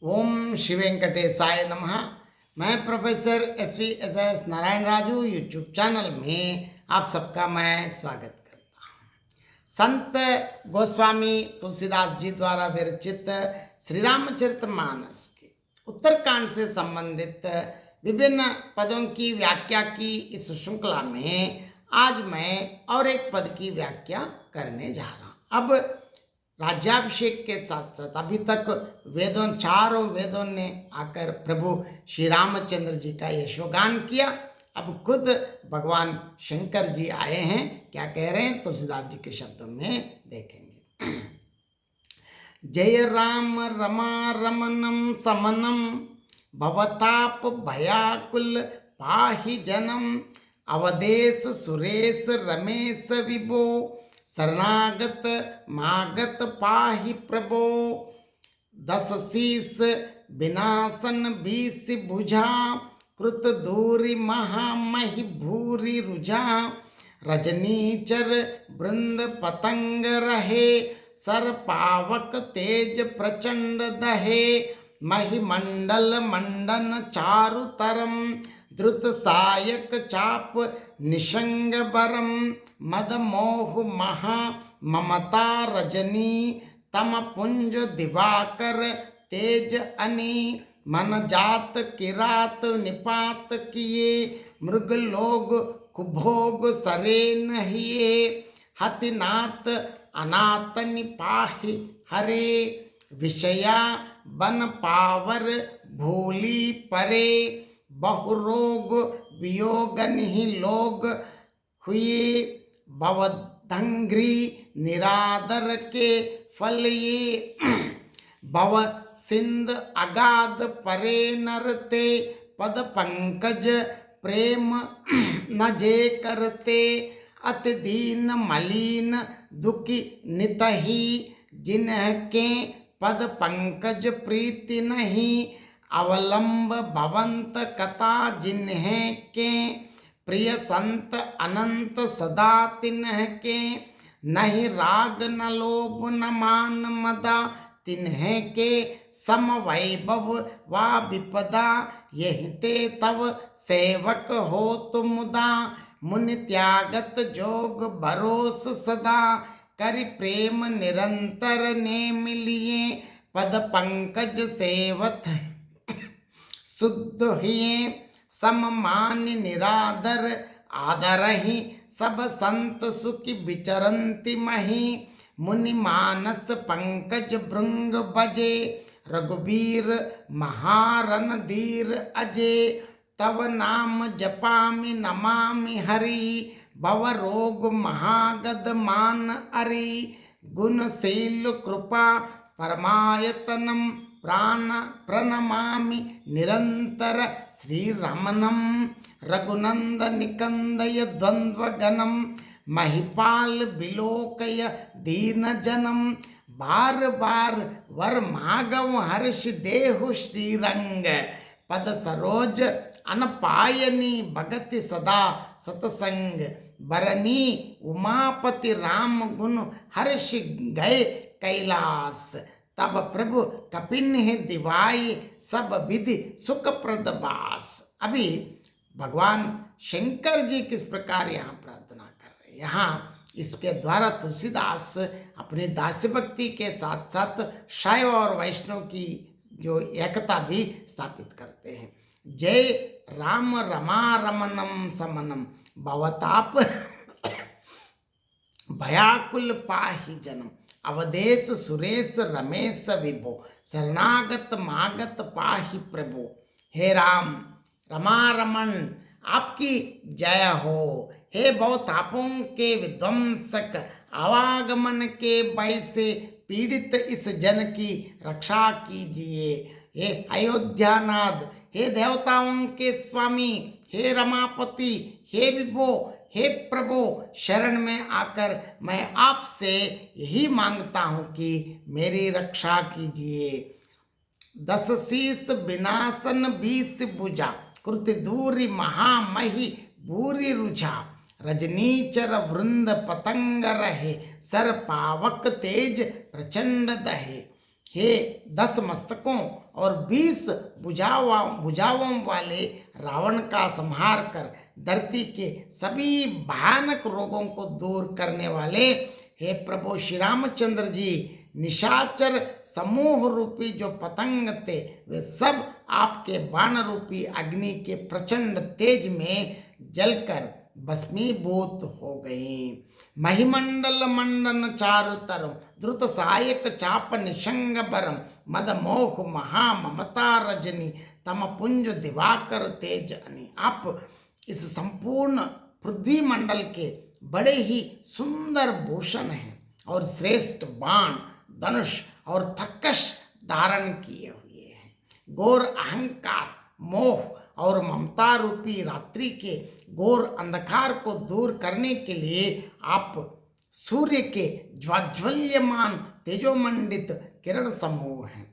ओम श्री वेंकटेशाय नमः। मैं professor S Narayan Raju YouTube channel में आप सबका मैं स्वागत करता हूँ। संत गोस्वामी तुलसीदास जी द्वारा विरचित श्री रामचरितमानस के उत्तरकांड से संबंधित विभिन्न पदों की व्याख्या की इस श्रृंखला में आज मैं और एक पद की व्याख्या करने जा रहा हूँ। अब राज्याभिषेक के साथ साथ अभी तक चारों वेदों ने आकर प्रभु श्री रामचंद्र जी का यशोगान किया। अब खुद भगवान शंकर जी आए हैं, क्या कह रहे हैं तुलसीदास जी के शब्दों में देखेंगे। जय राम रमा रमनम समनम भवताप भयाकुल पाहि जनम अवधेश सुरेश रमेश विभो शरणागत मागत पाहि प्रभो। 10 शीस विनाशन 20 भुजा कृत दूरी महामहि भूरि रुझा। रजनीचर वृंद पतंग रहे सर पावक तेज प्रचंड दहे। महिमंडल मंडन चारु तरम द्रुत सायक चाप निशंग बरम। मद मोह महा ममता रजनी तम पुंज दिवाकर तेज अनी। मन जात किरात निपात किए मृग लोग कुभोग सरे नहिए। हतिनाथ अनाथ निपाहि हरे विषया बन पावर भूली परे। बहुरोग वियोगन ही लोग हुए भवदंग्री निरादर के फल ये। भव सिंध अगाध परे नरते पद पंकज प्रेम न जे करते। अति दीन मलिन दुखी नितही जिनके पद पंकज प्रीति नहीं। अवलंब भवंत कथा जिन्हें के प्रिय संत अनंत सदा तिन्ह के। नहीं राग न लोभ न मान मदा तिन्ह के। सम वैभव वा विपदा यही ते तव सेवक हो तुम मुदा। मुनि त्यागत जोग भरोस सदा करि प्रेम निरंतर ने मिलिए। पद पंकज सेवत शुद्ध हिये सम मान निरादर आदर ही। सब संत सुखी विचरंति मही। मुनि मानस पंकज भृंग बजे रघुबीर महारन धीर अजे। तव नाम जपामि नमामि हरि भव रोग महागद मान अरि। गुणशील कृपा परमायतनम प्राण प्रणमामि निरंतर श्री रमणम। रघुनंद निकंदय द्वंद्व गणम महिपाल बिलोकय दीन जनम। बार बार वर मागव हर्ष देहु श्रीरंग। पद सरोज अनपायनी भगति सदा सतसंग। बरनी उमापति राम गुण हर्ष गए कैलास। तब प्रभु कपिन्ह दिवाई सब विधि सुख प्रद बास। अभी भगवान शंकर जी किस प्रकार यहाँ प्रार्थना कर रहे हैं। यहाँ इसके द्वारा तुलसीदास अपनी दास्य भक्ति के साथ साथ शैव और वैष्णव की जो एकता भी स्थापित करते हैं। जय राम रमा रमनम समनम भवताप भयाकुल पाहि जनम। अवधेश सुरेश रमेश विभो शरणागत मागत पाहि प्रभो। हे राम रमा रमन आपकी जय हो। हे बहुतापों के विध्वंसक आवागमन के भय से पीड़ित इस जन की रक्षा कीजिए। हे अयोध्यानाथ हे देवताओं के स्वामी हे रमापति हे विभो हे प्रभु शरण में आकर मैं आपसे यही मांगता हूँ कि मेरी रक्षा कीजिए। 10 शीस विनाशन 20 भुजा कृत दूरी महामहि भूरि रुझा। रजनीचर वृंद पतंग रहे सर पावक तेज प्रचंड दहे। हे 10 मस्तकों और 20 भुजाओं वाले रावण का संहार कर धरती के सभी भयानक रोगों को दूर करने वाले हे प्रभु श्री रामचंद्र जी, निशाचर समूह रूपी जो पतंग थे वे सब आपके बाण रूपी अग्नि के प्रचंड तेज में जलकर भस्मीभूत हो गए। महिमंडल मंडन चारु तरम द्रुत सहायक चाप निशंग बरम मद मोह महा ममता रजनी तम पुंज दिवाकर तेज अनि। आप इस संपूर्ण पृथ्वी मंडल के बड़े ही सुंदर भूषण हैं और श्रेष्ठ बाण धनुष और तर्कश धारण किए हुए हैं। घोर अहंकार मोह और ममता रूपी रात्रि के घोर अंधकार को दूर करने के लिए आप सूर्य के ज्वाज्वल्यमान तेजोमंडित किरण समूह हैं।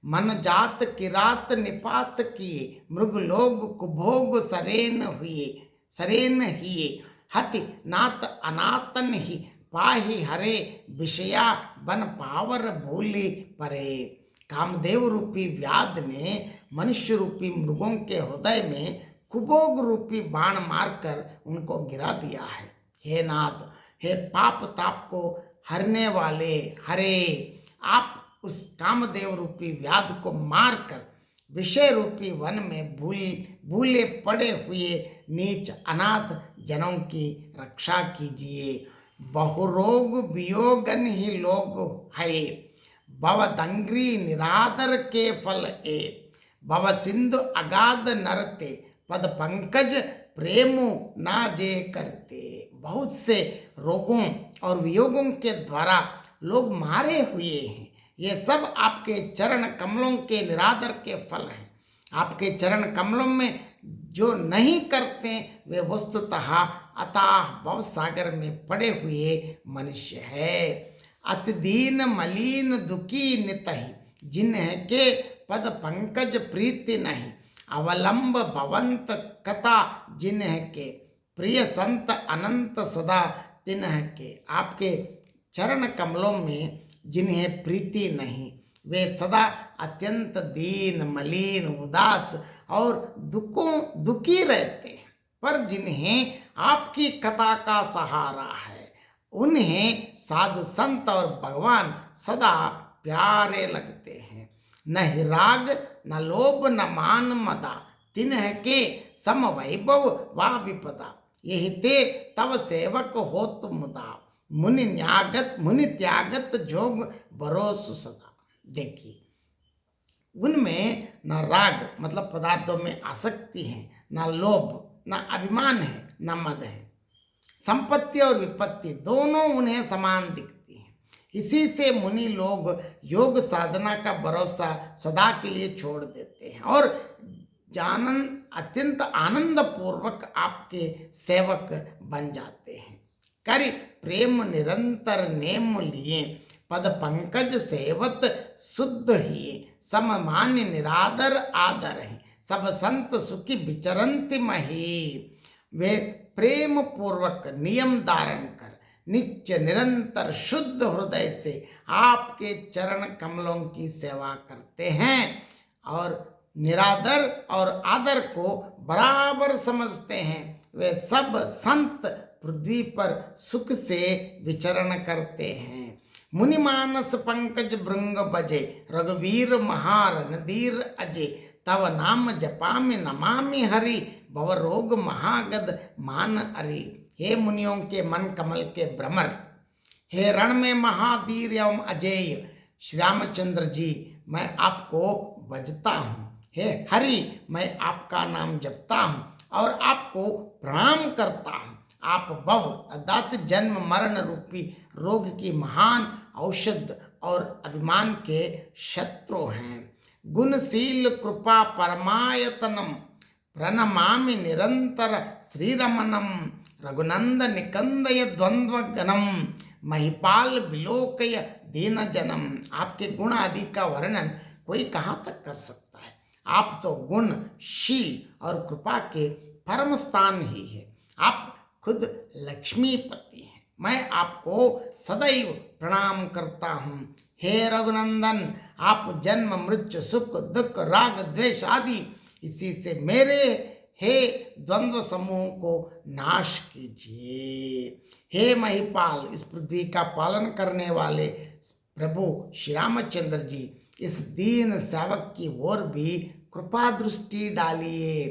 मन जात किरात निपात किए मृग लोग कुभोग सरेन हिए हति नात अनातन ही पाही हरे विषया बन पावर भूली परे। कामदेव रूपी व्याध ने मनुष्य रूपी मृगों के हृदय में कुभोग रूपी बाण मारकर उनको गिरा दिया है। हे नाथ, हे पाप ताप को हरने वाले हरे, आप उस कामदेव रूपी व्याध को मारकर विषय रूपी वन में भूले पड़े हुए नीच अनाथ जनों की रक्षा कीजिए। बहुरोग वियोगन ही लोग है भव दंग्री निरादर के फल ए भव सिंधु अगाध नरते पद पंकज प्रेमु ना जे करते। बहुत से रोगों और वियोगों के द्वारा लोग मारे हुए हैं। ये सब आपके चरण कमलों के निरादर के फल हैं। आपके चरण कमलों में जो नहीं करते वे वस्तुतः अताह भव सागर में पड़े हुए मनुष्य है। अति दीन मलिन दुखी नितहि जिन्हें के पद पंकज प्रीति नहीं अवलंब भवंत कथा जिन्हें के प्रिय संत अनंत सदा तिन्ह के। आपके चरण कमलों में जिन्हें प्रीति नहीं वे सदा अत्यंत दीन मलिन उदास और दुखी रहते हैं, पर जिन्हें आपकी कथा का सहारा है उन्हें साधु संत और भगवान सदा प्यारे लगते हैं। न ही राग न लोभ न मान मदा तिन्ह के सम वैभव वा विपदा यही ते तव सेवक होत मुदा मुनि त्यागत जोग भरोसु सदा। देखिए, उनमें न राग मतलब पदार्थों में आसक्ति है, न लोभ, न अभिमान है, न मद है। संपत्ति और विपत्ति दोनों उन्हें समान दिखती हैं। इसी से मुनि लोग योग साधना का भरोसा सदा के लिए छोड़ देते हैं और अत्यंत आनंद पूर्वक आपके सेवक बन जाते हैं। करि प्रेम निरंतर नेम लिए पद पंकज सेवत शुद्ध ही सम मान्य निरादर आदर है सब संत सुखी विचरंति मही। वे प्रेम पूर्वक नियम धारण कर नित्य निरंतर शुद्ध हृदय से आपके चरण कमलों की सेवा करते हैं और निरादर और आदर को बराबर समझते हैं। वे सब संत पृथ्वी पर सुख से विचरण करते हैं। मुनि मानस पंकज भृंग बजे रघुवीर महार नदीर अजय तव नाम जपामि नमामि हरि भव रोग महागद मान अरि। हे मुनियों के मन कमल के भ्रमर, हे रण में महाधीर एवं अजेय श्री रामचंद्र जी, मैं आपको भजता हूँ। हे हरि, मैं आपका नाम जपता हूँ और आपको प्रणाम करता हूँ। आप भव अर्थात जन्म मरण रूपी रोग की महान औषध और अभिमान के शत्रु हैं। गुणशील कृपा परमायतनम प्रणमामि निरंतर श्रीरमणम रघुनंद निकंदय द्वंद्व गणम महिपाल विलोकय दीन जनम। आपके गुण आदि का वर्णन कोई कहाँ तक कर सकता है। आप तो गुणशील और कृपा के परम स्थान ही है। आप खुद लक्ष्मीपति हैं। मैं आपको सदैव प्रणाम करता हूँ। हे रघुनंदन, आप जन्म मृत्यु सुख दुख राग द्वेष आदि इसी से मेरे हे द्वंद्व समूह को नाश कीजिए। हे महिपाल, इस पृथ्वी का पालन करने वाले प्रभु श्री रामचंद्र जी, इस दीन सेवक की ओर भी कृपा दृष्टि डालिए।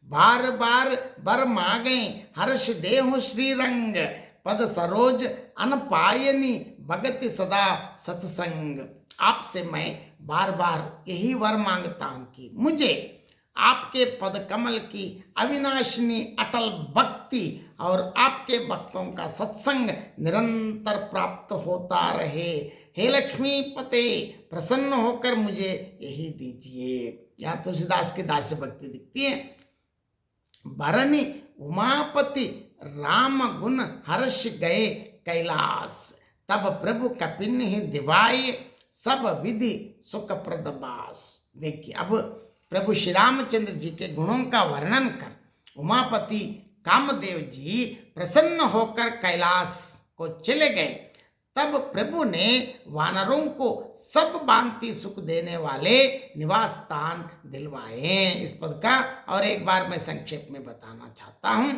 बार बार बर मांगे हर्ष देहु श्री रंग, पद सरोज अनपायनी भगति सदा सत्संग। आपसे मैं बार बार यही वर मांगता हूं कि मुझे आपके पद कमल की अविनाशिनी अटल भक्ति और आपके भक्तों का सत्संग निरंतर प्राप्त होता रहे। हे लक्ष्मी पते, प्रसन्न होकर मुझे यही दीजिए। यहाँ तुलसीदास की दास्य भक्ति दिखती है। भरनी उमापति राम गुण हर्ष गए कैलास, तब प्रभु कपिन ही दिवाए सब विधि सुख प्रदबास। देखिए, अब प्रभु श्री रामचंद्र जी के गुणों का वर्णन कर उमापति कामदेव जी प्रसन्न होकर कैलाश को चले गए। तब प्रभु ने वानरों को सब भांति सुख देने वाले निवास स्थान दिलवाए। इस पद का और एक बार मैं संक्षेप में बताना चाहता हूं।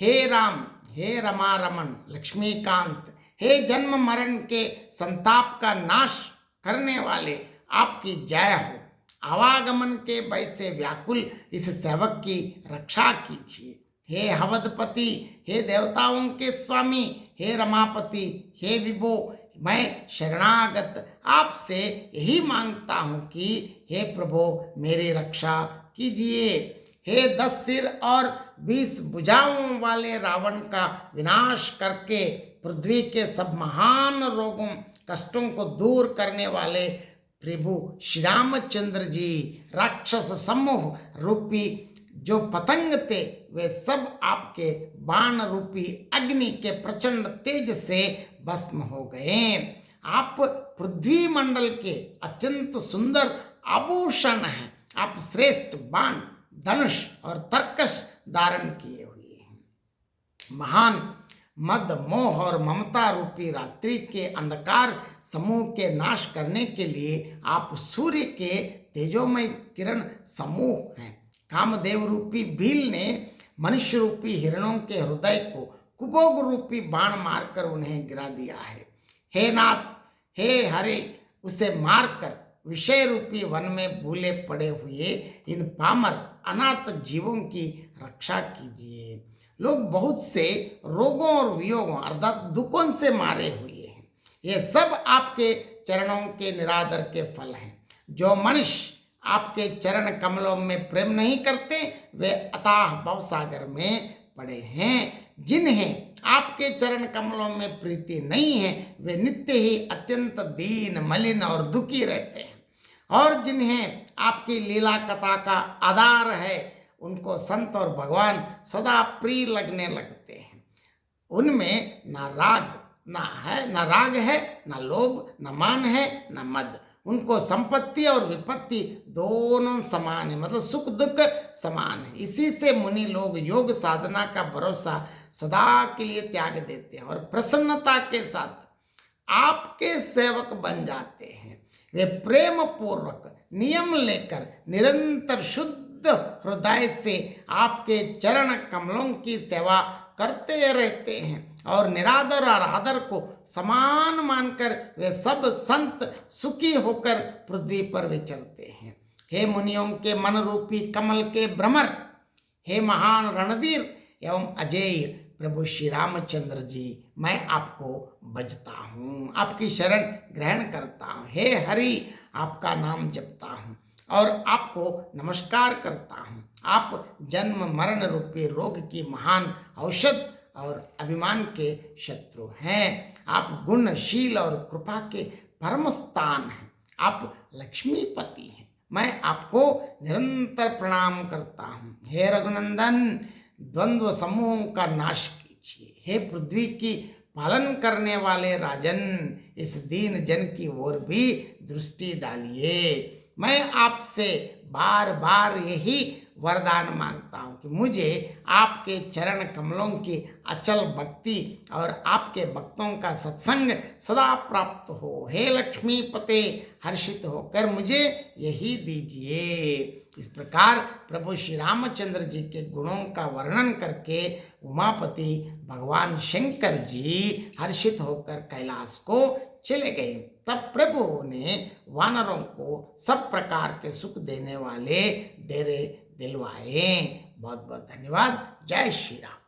हे राम, हे रमा रमन लक्ष्मीकांत, हे जन्म मरण के संताप का नाश करने वाले, आपकी जय हो। आवागमन के भय से व्याकुल इस सेवक की रक्षा कीजिए। हे हवदपति, हे देवताओं के स्वामी, हे रमापति, हे विभो, मैं शरणागत आपसे यही मांगता हूं कि हे प्रभु मेरी रक्षा कीजिए। हे 10 सिर और 20 भुजाओं वाले रावण का विनाश करके पृथ्वी के सब महान रोगों कष्टों को दूर करने वाले प्रभु श्री रामचंद्र जी, राक्षस समूह रूपी जो पतंग थे वे सब आपके बाण रूपी अग्नि के प्रचंड तेज से भस्म हो गए। आप पृथ्वी मंडल के अत्यंत सुंदर आभूषण हैं। आप श्रेष्ठ बाण, धनुष और तर्कश धारण किए हुए हैं। महान मद मोह और ममता रूपी रात्रि के अंधकार समूह के नाश करने के लिए आप सूर्य के तेजोमय किरण समूह हैं। कामदेव रूपी भील ने मनुष्य रूपी हिरणों के हृदय को कुबोग रूपी बाण मारकर उन्हें गिरा दिया है। हे नाथ, हे हरे, उसे मारकर विषय रूपी वन में भूले पड़े हुए इन पामर अनाथ जीवों की रक्षा कीजिए। लोग बहुत से रोगों और वियोगों अर्थात दुखों से मारे हुए हैं। ये सब आपके चरणों के निरादर के फल हैं। जो मनुष्य आपके चरण कमलों में प्रेम नहीं करते वे अथाह भवसागर में पड़े हैं। जिन्हें आपके चरण कमलों में प्रीति नहीं है वे नित्य ही अत्यंत दीन, मलिन और दुखी रहते हैं। और जिन्हें आपकी लीला कथा का आधार है उनको संत और भगवान सदा प्रिय लगने लगते हैं। उनमें ना राग है, ना लोभ, ना मान है, ना मद। उनको संपत्ति और विपत्ति दोनों समान है, मतलब सुख दुख समान है। इसी से मुनि लोग योग साधना का भरोसा सदा के लिए त्याग देते हैं और प्रसन्नता के साथ आपके सेवक बन जाते हैं। वे प्रेम पूर्वक नियम लेकर निरंतर शुद्ध हृदय से आपके चरण कमलों की सेवा करते रहते हैं और निरादर और आदर को समान मानकर वे सब संत सुखी होकर पृथ्वी पर विचरते हैं। हे मुनियों के मन रूपी कमल के भ्रमर, हे महान रणधीर एवं अजेय प्रभु श्री रामचंद्र जी, मैं आपको भजता हूँ, आपकी शरण ग्रहण करता हूँ। हे हरि, आपका नाम जपता हूँ और आपको नमस्कार करता हूँ। आप जन्म मरण रूपी रोग की महान औषध और अभिमान के शत्रु हैं। आप गुणशील और कृपा के परम स्थान हैं। आप लक्ष्मीपति हैं। मैं आपको निरंतर प्रणाम करता हूँ। हे रघुनंदन, द्वंद्व समूह का नाश कीजिए। हे पृथ्वी की पालन करने वाले राजन, इस दीन जन की ओर भी दृष्टि डालिए। मैं आपसे बार बार यही वरदान मांगता हूँ कि मुझे आपके चरण कमलों की अचल भक्ति और आपके भक्तों का सत्संग सदा प्राप्त हो। हे लक्ष्मी पते हर्षित होकर मुझे यही दीजिए। इस प्रकार प्रभु श्री रामचंद्र जी के गुणों का वर्णन करके उमापति भगवान शंकर जी हर्षित होकर कैलाश को चले गए। तब प्रभु ने वानरों को सब प्रकार के सुख देने वाले डेरे दिलवाए। बहुत बहुत धन्यवाद। जय श्री राम।